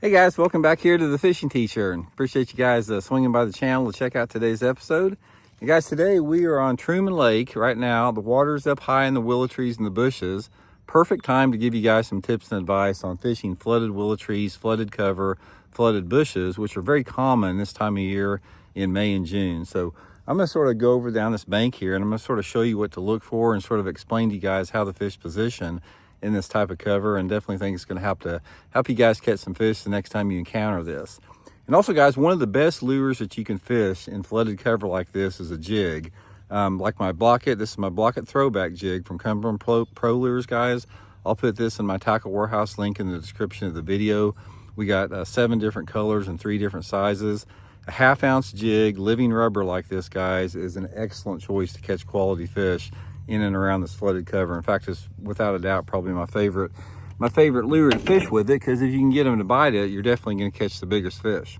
Hey guys, welcome back here to the Fishing Teacher, and appreciate you guys swinging by the channel to check out today's episode. And guys, today we are on Truman Lake right now. The water's up high in the willow trees and the bushes. Perfect time to give you guys some tips and advice on fishing flooded willow trees, flooded cover, flooded bushes, which are very common this time of year in May and June. So I'm going to sort of go over down this bank here, and I'm going to sort of show you what to look for and sort of explain to you guys how the fish position in this type of cover, and definitely think it's going to help you guys catch some fish the next time you encounter this. And also guys, one of the best lures that you can fish in flooded cover like this is a jig. Like my Blaukat, this is my Blaukat Throwback jig from Cumberland Pro Lures, guys. I'll put this in my tackle warehouse link in the description of the video. We got 7 different colors and 3 different sizes. A 1/2 ounce jig, living rubber like this, guys, is an excellent choice to catch quality fish in and around this flooded cover. In fact, it's without a doubt probably my favorite lure to fish with it, because if you can get them to bite it, you're definitely going to catch the biggest fish.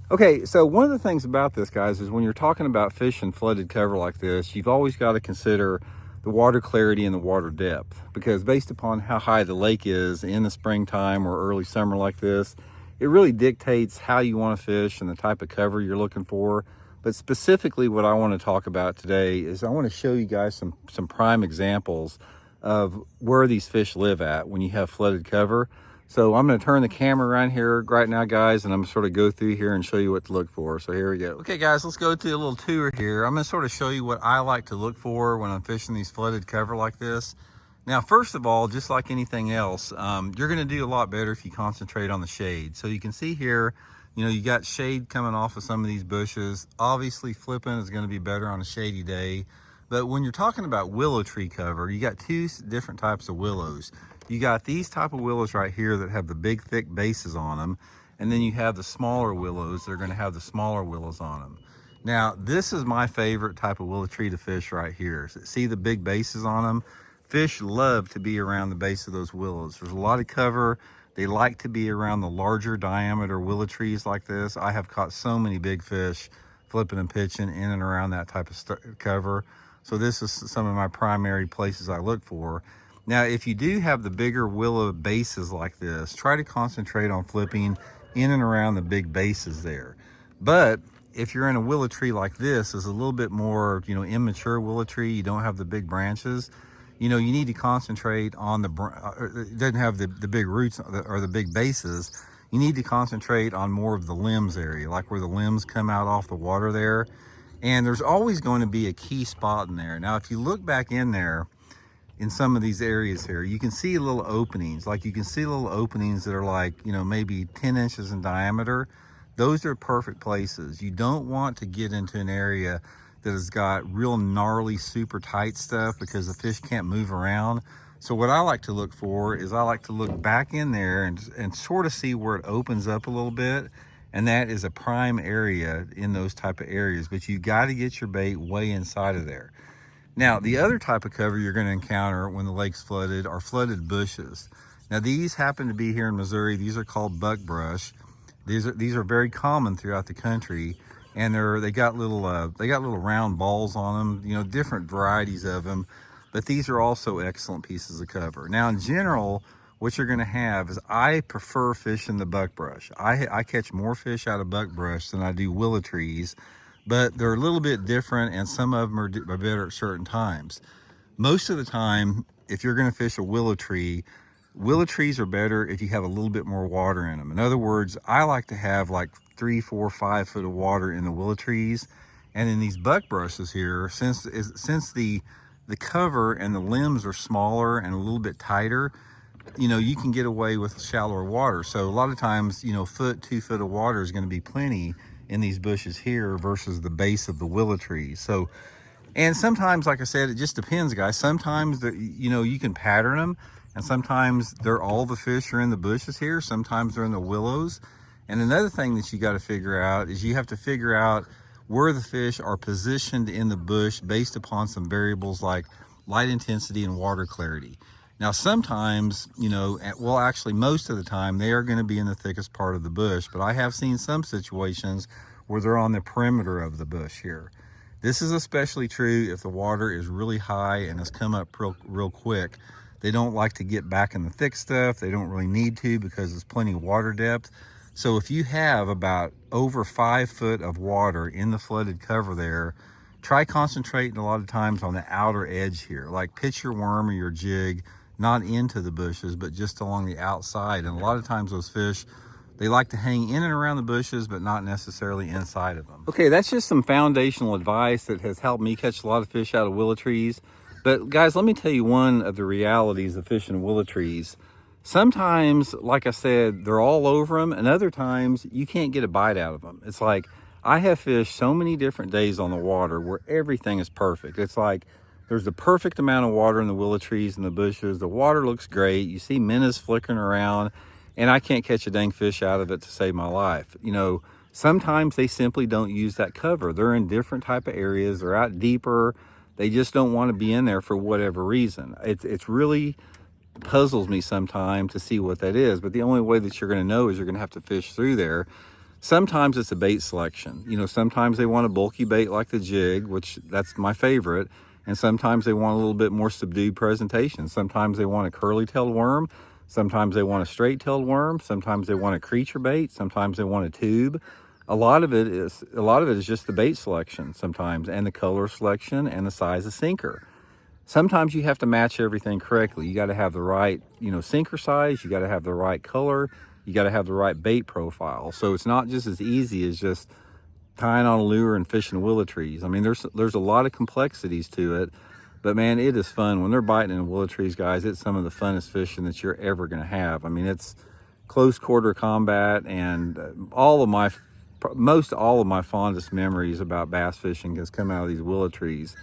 Okay, so one of the things about this, guys, is when you're talking about fishing flooded cover like this, you've always got to consider the water clarity and the water depth, because based upon how high the lake is in the springtime or early summer like this, it really dictates how you want to fish and the type of cover you're looking for. But specifically what I want to talk about today is I want to show you guys some prime examples of where these fish live at when you have flooded cover. So I'm going to turn the camera around here right now, guys, and I'm going to sort of go through here and show you what to look for. So here we go. Okay guys, let's go to a little tour here. I'm going to sort of show you what I like to look for when I'm fishing these flooded cover like this. Now, first of all, just like anything else, you're going to do a lot better if you concentrate on the shade. So you can see here, you know, you got shade coming off of some of these bushes. Obviously, flipping is going to be better on a shady day. But when you're talking about willow tree cover, you got 2 different types of willows. You got these type of willows right here that have the big, thick bases on them. And then you have the smaller willows that are going to have the smaller willows on them. Now, this is my favorite type of willow tree to fish right here. See the big bases on them? Fish love to be around the base of those willows. There's a lot of cover. They like to be around the larger diameter willow trees like this. I have caught so many big fish flipping and pitching in and around that type of cover. So this is some of my primary places I look for. Now, if you do have the bigger willow bases like this, try to concentrate on flipping in and around the big bases there. But if you're in a willow tree like this, is a little bit more, you know, immature willow tree, you don't have the big branches, you know, you need to concentrate on it doesn't have the big roots or the big bases. You need to concentrate on more of the limbs area, like where the limbs come out off the water there. And there's always going to be a key spot in there. Now, if you look back in there, in some of these areas here, you can see little openings. Like you can see little openings that are like, you know, maybe 10 inches in diameter. Those are perfect places. You don't want to get into an area that has got real gnarly, super tight stuff, because the fish can't move around. So what I like to look for is I like to look back in there and sort of see where it opens up a little bit. And that is a prime area in those type of areas, but you got to get your bait way inside of there. Now, the other type of cover you're going to encounter when the lake's flooded are flooded bushes. Now, these happen to be here in Missouri. These are called buckbrush. These are very common throughout the country, and they got little round balls on them. You know, different varieties of them, but these are also excellent pieces of cover. Now, in general, what you're going to have is I prefer fishing the buckbrush. I catch more fish out of buckbrush than I do willow trees, but they're a little bit different, and some of them are better at certain times. Most of the time, if you're going to fish a willow trees are better if you have a little bit more water in them. In other words, I like to have like 3, 4, 5 foot of water in the willow trees. And in these buckbrushes here, since the cover and the limbs are smaller and a little bit tighter, you know, you can get away with shallower water. So a lot of times, you know, 2 foot of water is going to be plenty in these bushes here versus the base of the willow trees. So, and sometimes, like I said, it just depends, guys. Sometimes, you know, you can pattern them, and sometimes all the fish are in the bushes here. Sometimes they're in the willows. And another thing that you got to figure out is you have to figure out where the fish are positioned in the bush based upon some variables like light intensity and water clarity. Now, sometimes, you know, well, actually most of the time they are going to be in the thickest part of the bush, but I have seen some situations where they're on the perimeter of the bush here. This is especially true if the water is really high and has come up real quick. They don't like to get back in the thick stuff. They don't really need to because there's plenty of water depth. So if you have about over 5 foot of water in the flooded cover there, try concentrating a lot of times on the outer edge here. Like pitch your worm or your jig not into the bushes, but just along the outside. And a lot of times those fish, they like to hang in and around the bushes, but not necessarily inside of them. Okay, that's just some foundational advice that has helped me catch a lot of fish out of willow trees. But guys, let me tell you one of the realities of fishing willow trees. Sometimes, like I said, they're all over them, and other times you can't get a bite out of them. It's like, I have fished so many different days on the water where everything is perfect. It's like there's the perfect amount of water in the willow trees and the bushes. The water looks great. You see minnows flickering around, and I can't catch a dang fish out of it to save my life. You know, sometimes they simply don't use that cover. They're in different type of areas. They're out deeper. They just don't want to be in there for whatever reason. It's really puzzles me sometimes to see what that is, but the only way that you're going to know is you're going to have to fish through there. Sometimes it's a bait selection. You know, sometimes they want a bulky bait like the jig, which that's my favorite, and sometimes they want a little bit more subdued presentation. Sometimes they want a curly-tailed worm, sometimes they want a straight-tailed worm, sometimes they want a creature bait, sometimes they want a tube. A lot of it is just the bait selection sometimes, and the color selection and the size of sinker. Sometimes you have to match everything correctly. You got to have the right, you know, sinker size. You got to have the right color. You got to have the right bait profile. So it's not just as easy as just tying on a lure and fishing willow trees. I mean, there's a lot of complexities to it, but man, it is fun. When they're biting in willow trees, guys, it's some of the funnest fishing that you're ever going to have. I mean, it's close quarter combat, and most all of my fondest memories about bass fishing has come out of these willow trees.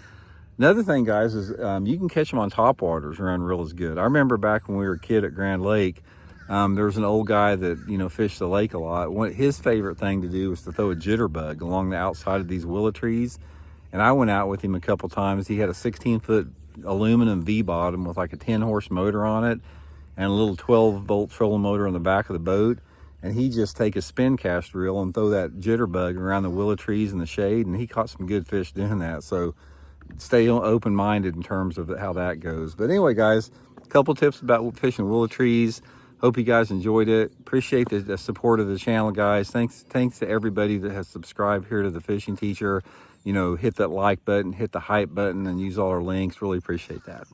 Another thing, guys, is you can catch them on topwaters around real as good. I remember back when we were a kid at Grand Lake, there was an old guy that, you know, fished the lake a lot. His favorite thing to do was to throw a jitterbug along the outside of these willow trees. And I went out with him a couple times. He had a 16-foot aluminum V-bottom with like a 10-horse motor on it and a little 12-volt trolling motor on the back of the boat. And he'd just take a spin cast reel and throw that jitterbug around the willow trees in the shade, and he caught some good fish doing that. So stay open-minded in terms of how that goes. But anyway, guys, a couple tips about fishing willow trees. Hope you guys enjoyed it. Appreciate the support of the channel, guys. Thanks to everybody that has subscribed here to the Fishing Teacher. You know, hit that like button, hit the hype button, and use all our links. Really appreciate that.